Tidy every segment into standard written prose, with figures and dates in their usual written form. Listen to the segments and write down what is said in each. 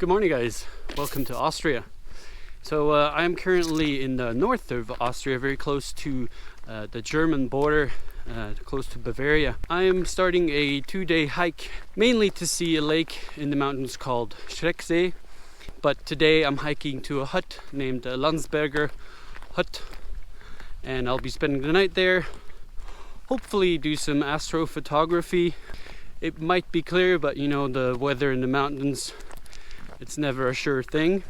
Good morning, guys. Welcome to Austria. So I am currently in the north of Austria, very close to the German border, close to Bavaria. I am starting a 2-day hike, mainly to see a lake in the mountains called Schrecksee. But today I'm hiking to a hut named Landsberger Hut, and I'll be spending the night there. Hopefully do some astrophotography. It might be clear, but you know, the weather in the mountains, it's never a sure thing.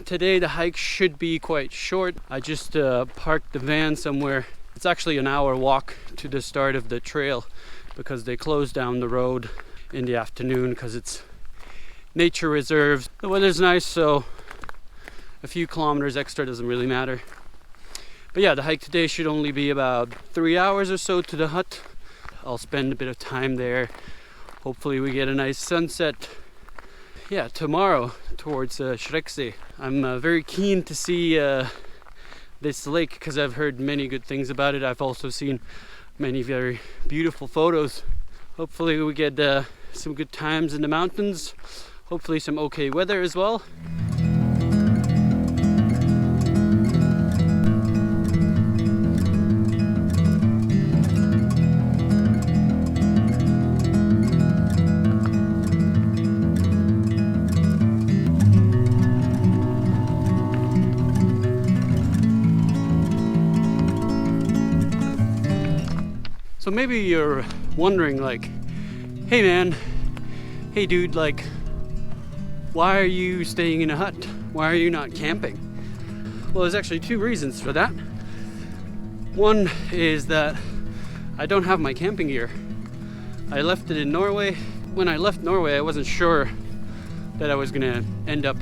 Today the hike should be quite short. I just parked the van somewhere. It's actually an hour walk to the start of the trail because they close down the road in the afternoon because it's nature reserves. The weather's nice, so a few kilometers extra doesn't really matter. But yeah, the hike today should only be about 3 hours or so to the hut. I'll spend a bit of time there. Hopefully we get a nice sunset. Yeah, tomorrow towards Schrecksee. I'm very keen to see this lake because I've heard many good things about it. I've also seen many very beautiful photos. Hopefully we get some good times in the mountains. Hopefully some okay weather as well. So maybe you're wondering like, hey man, hey dude, like, why are you staying in a hut? Why are you not camping? Well, there's actually two reasons for that. One is that I don't have my camping gear. I left it in Norway. When I left Norway, I wasn't sure that I was gonna end up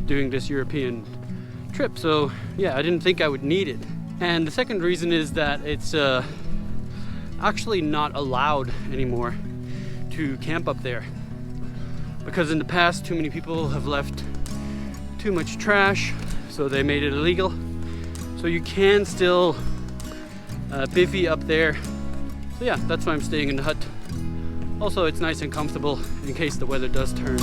doing this European trip. So yeah, I didn't think I would need it. And the second reason is that it's actually not allowed anymore to camp up there because in the past too many people have left too much trash, so they made it illegal. So you can still bivvy up there. So yeah, that's why I'm staying in the hut. Also, it's nice and comfortable in case the weather does turn.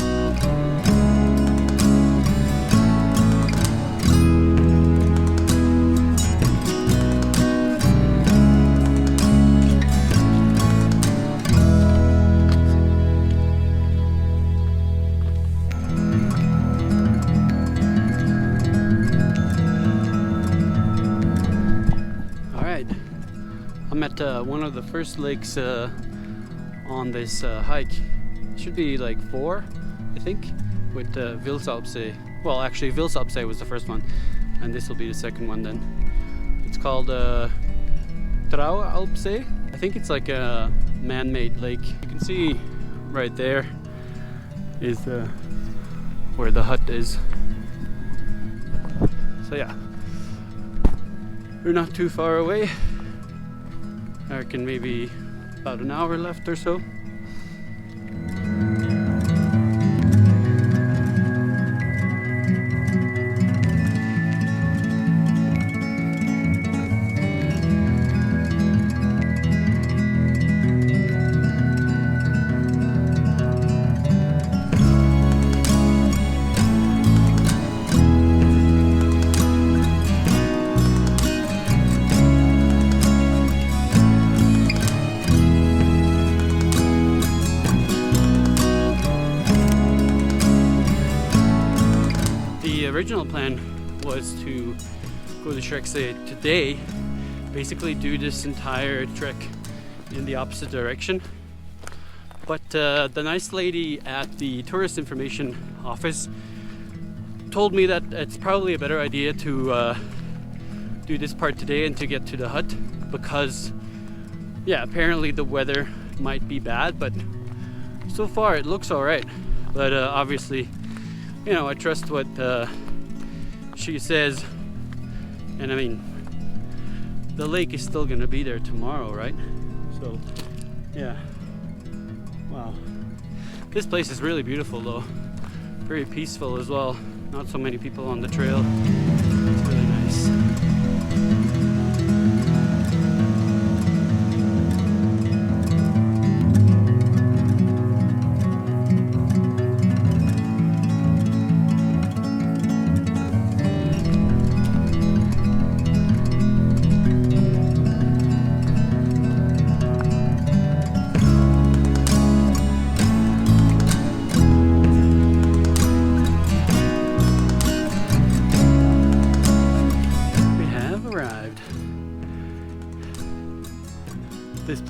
I'm at one of the first lakes on this hike. It should be like 4, I think, with Vilsalpsee. Well, actually Vilsalpsee was the first one, and this will be the second one then. It's called Traualpsee. I think it's like a man-made lake. You can see right there is where the hut is. So yeah, we're not too far away. I reckon maybe about an hour left or so. The original plan was to go to Schrecksee today, basically do this entire trek in the opposite direction. But the nice lady at the tourist information office told me that it's probably a better idea to do this part today and to get to the hut because, yeah, apparently the weather might be bad, but so far it looks alright. But obviously, you know, I trust what she says, and I mean, the lake is still gonna be there tomorrow, right? So, yeah. Wow. This place is really beautiful though. Very peaceful as well. Not so many people on the trail. It's really nice.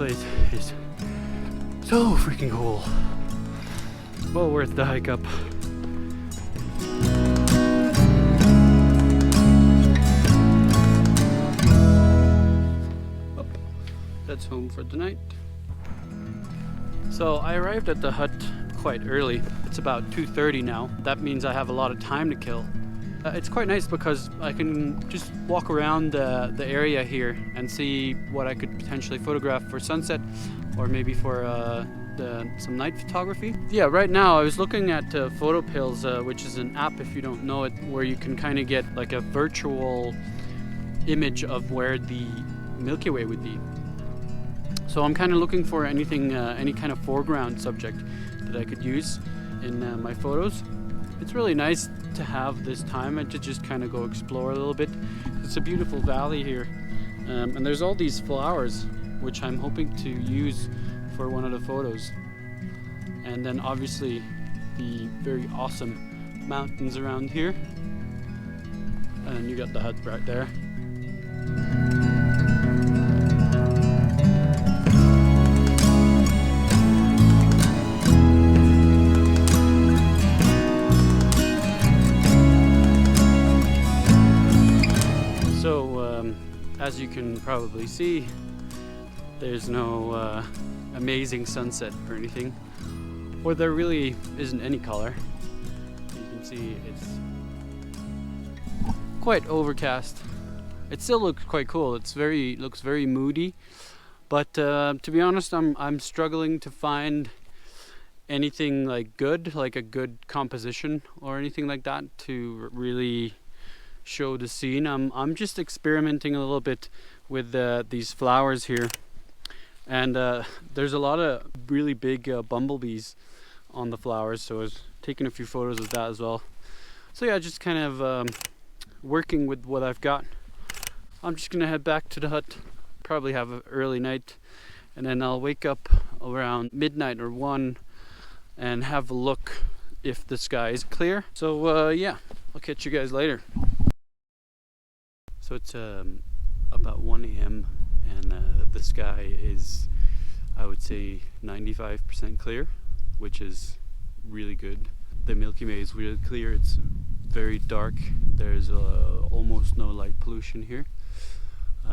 place is so freaking cool. Well worth the hike up. That's home for the night. So I arrived at the hut quite early. It's about 2:30 now. That means I have a lot of time to kill. It's quite nice because I can just walk around the area here and see what I could potentially photograph for sunset, or maybe for some night photography. Yeah, right now I was looking at PhotoPills, which is an app, if you don't know it, where you can kind of get like a virtual image of where the Milky Way would be. So I'm kind of looking for anything, any kind of foreground subject that I could use in my photos. It's really nice to have this time and to just kind of go explore a little bit. It's a beautiful valley here, and there's all these flowers which I'm hoping to use for one of the photos. And then obviously the very awesome mountains around here, and you got the hut right there. As you can probably see, there's no amazing sunset or anything, or there really isn't any color. You can see it's quite overcast. It still looks quite cool. Looks very moody, but to be honest, I'm struggling to find anything like a good composition or anything like that to really show the scene. I'm just experimenting a little bit with these flowers here, and there's a lot of really big bumblebees on the flowers, so I was taking a few photos of that as well. So yeah, just kind of working with what I've got. I'm just gonna head back to the hut, probably have an early night, and then I'll wake up around midnight or 1 and have a look if the sky is clear. So yeah, I'll catch you guys later. So it's about 1 a.m. and the sky is, I would say, 95% clear, which is really good. The Milky Way is really clear. It's very dark. There's almost no light pollution here.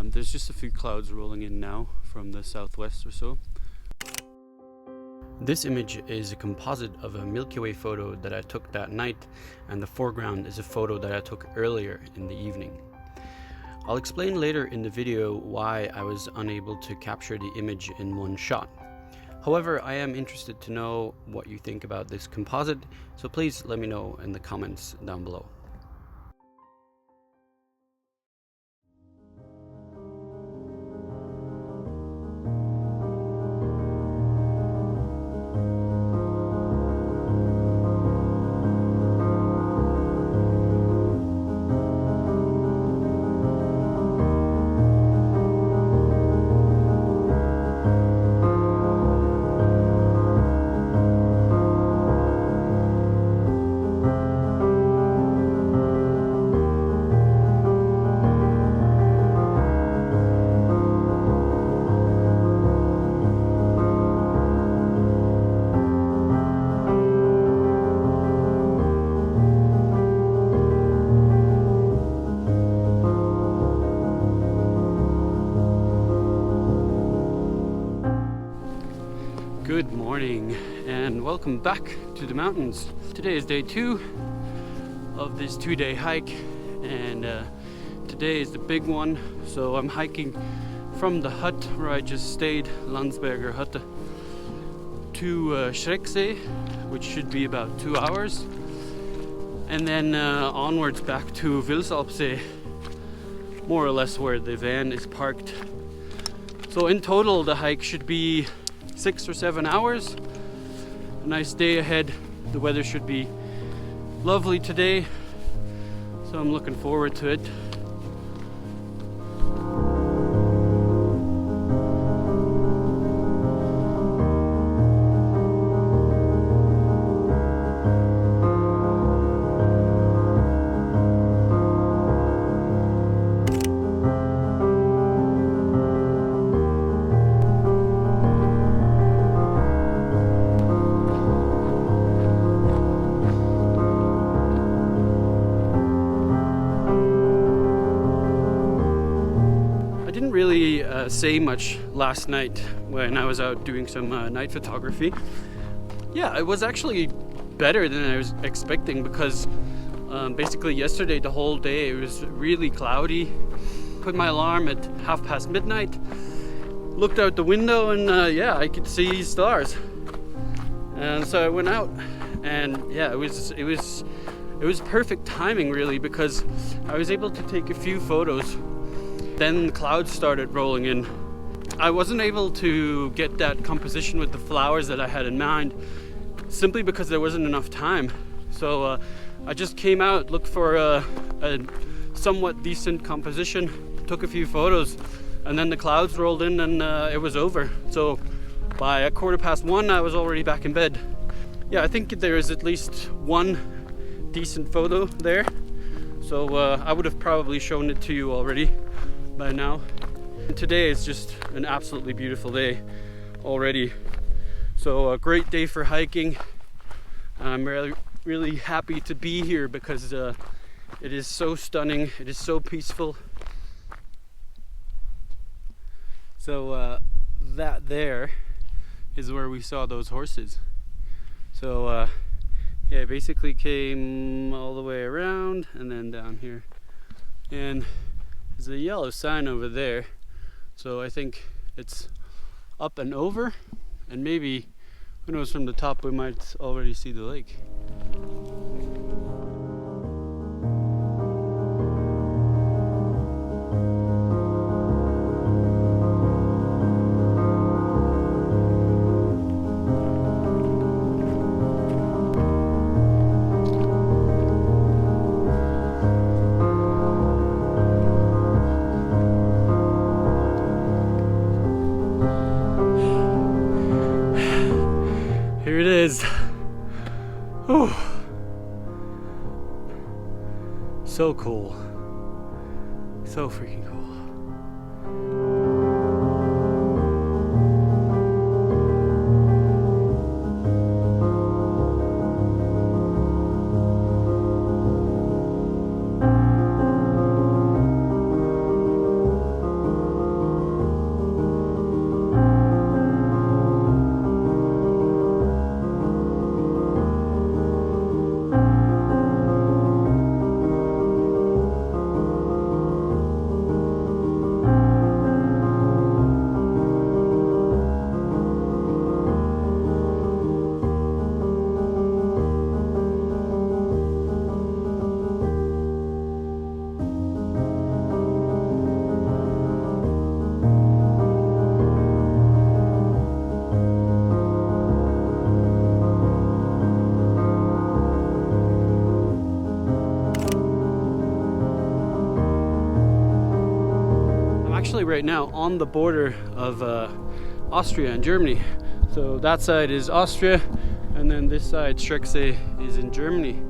There's just a few clouds rolling in now from the southwest or so. This image is a composite of a Milky Way photo that I took that night, and the foreground is a photo that I took earlier in the evening. I'll explain later in the video why I was unable to capture the image in one shot. However, I am interested to know what you think about this composite, so please let me know in the comments down below. Good morning and welcome back to the mountains. Today is day 2 of this 2-day hike, and today is the big one. So I'm hiking from the hut where I just stayed, Landsberger Hütte, to Schrecksee, which should be about 2 hours, and then onwards back to Vilsalpsee, more or less where the van is parked. So in total the hike should be 6 or 7 hours. A nice day ahead. The weather should be lovely today, so I'm looking forward to it. say much last night when I was out doing some night photography. Yeah, it was actually better than I was expecting because basically yesterday the whole day it was really cloudy. Put my alarm at midnight, looked out the window, and yeah, I could see stars. And so I went out, and yeah, it was perfect timing really, because I was able to take a few photos. Then the clouds started rolling in. I wasn't able to get that composition with the flowers that I had in mind, simply because there wasn't enough time. So I just came out, looked for a somewhat decent composition, took a few photos, and then the clouds rolled in, and it was over. So by 1:15, I was already back in bed. Yeah, I think there is at least one decent photo there. So I would have probably shown it to you already by now. And today is just an absolutely beautiful day already. So a great day for hiking. I'm really happy to be here because it is so stunning. It is so peaceful. So that there is where we saw those horses. So yeah, I basically came all the way around and then down here. And there's a yellow sign over there. So I think it's up and over, and maybe, who knows, from the top we might already see the lake. Here it is. Whew. So cool. So freaking cool. Right now on the border of Austria and Germany. So that side is Austria, and then this side, Schrecksee, is in Germany.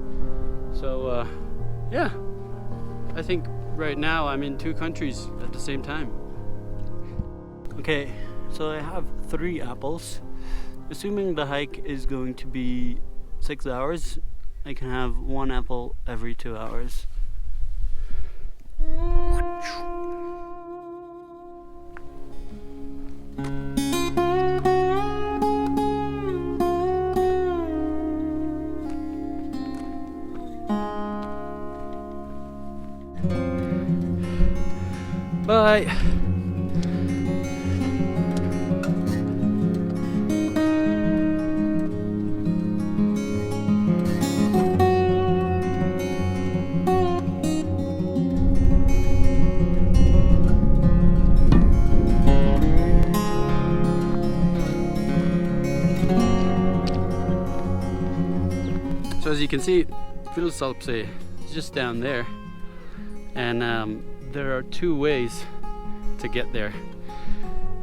So yeah, I think right now I'm in two countries at the same time. Okay, so I have 3 apples. Assuming the hike is going to be 6 hours, I can have 1 apple every 2 hours. Bye. So as you can see, Alpine is just down there, and there are 2 ways to get there.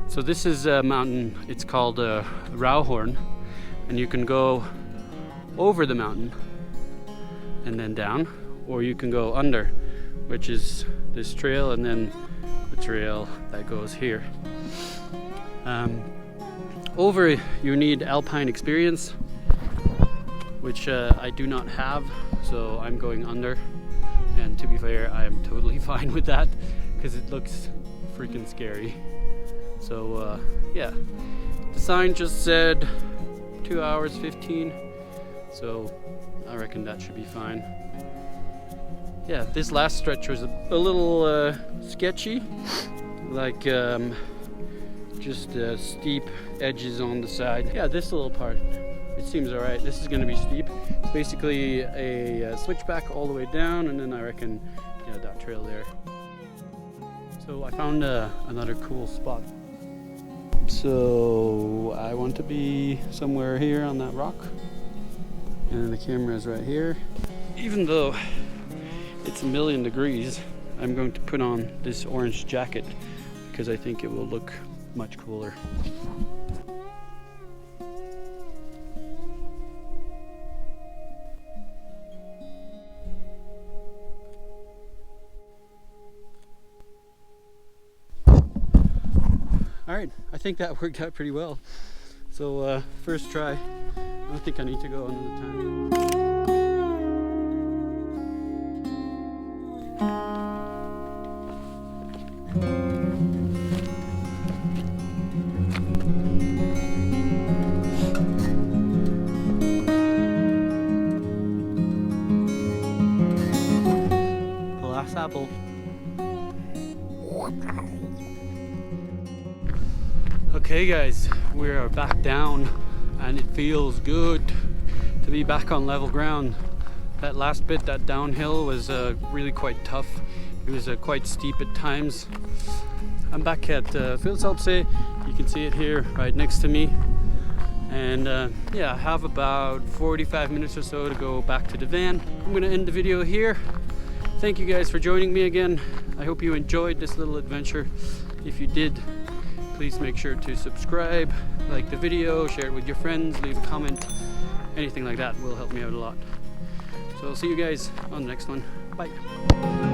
So this is a mountain, it's called Rauhorn, and you can go over the mountain and then down, or you can go under, which is this trail and then the trail that goes here. Over you need alpine experience, which I do not have, so I'm going under. And to be fair, I am totally fine with that because it looks freaking scary. So yeah, the sign just said 2 hours 15, so I reckon that should be fine. Yeah, this last stretch was a little sketchy, like just steep edges on the side. Yeah, this little part, it seems alright. This is going to be steep. It's basically a switchback all the way down, and then I reckon, yeah, that trail there. So I found another cool spot. So I want to be somewhere here on that rock, and the camera is right here. Even though it's 1,000,000 degrees, I'm going to put on this orange jacket because I think it will look much cooler. Alright, I think that worked out pretty well. So first try. I don't think I need to go another time. The last apple. Okay guys, we are back down and it feels good to be back on level ground. That last bit, that downhill, was really quite tough. It was quite steep at times. I'm back at Sightseeing. You can see it here right next to me. And yeah, I have about 45 minutes or so to go back to the van. I'm gonna end the video here. Thank you guys for joining me again. I hope you enjoyed this little adventure. If you did, please make sure to subscribe, like the video, share it with your friends, leave a comment. Anything like that will help me out a lot. So I'll see you guys on the next one. Bye.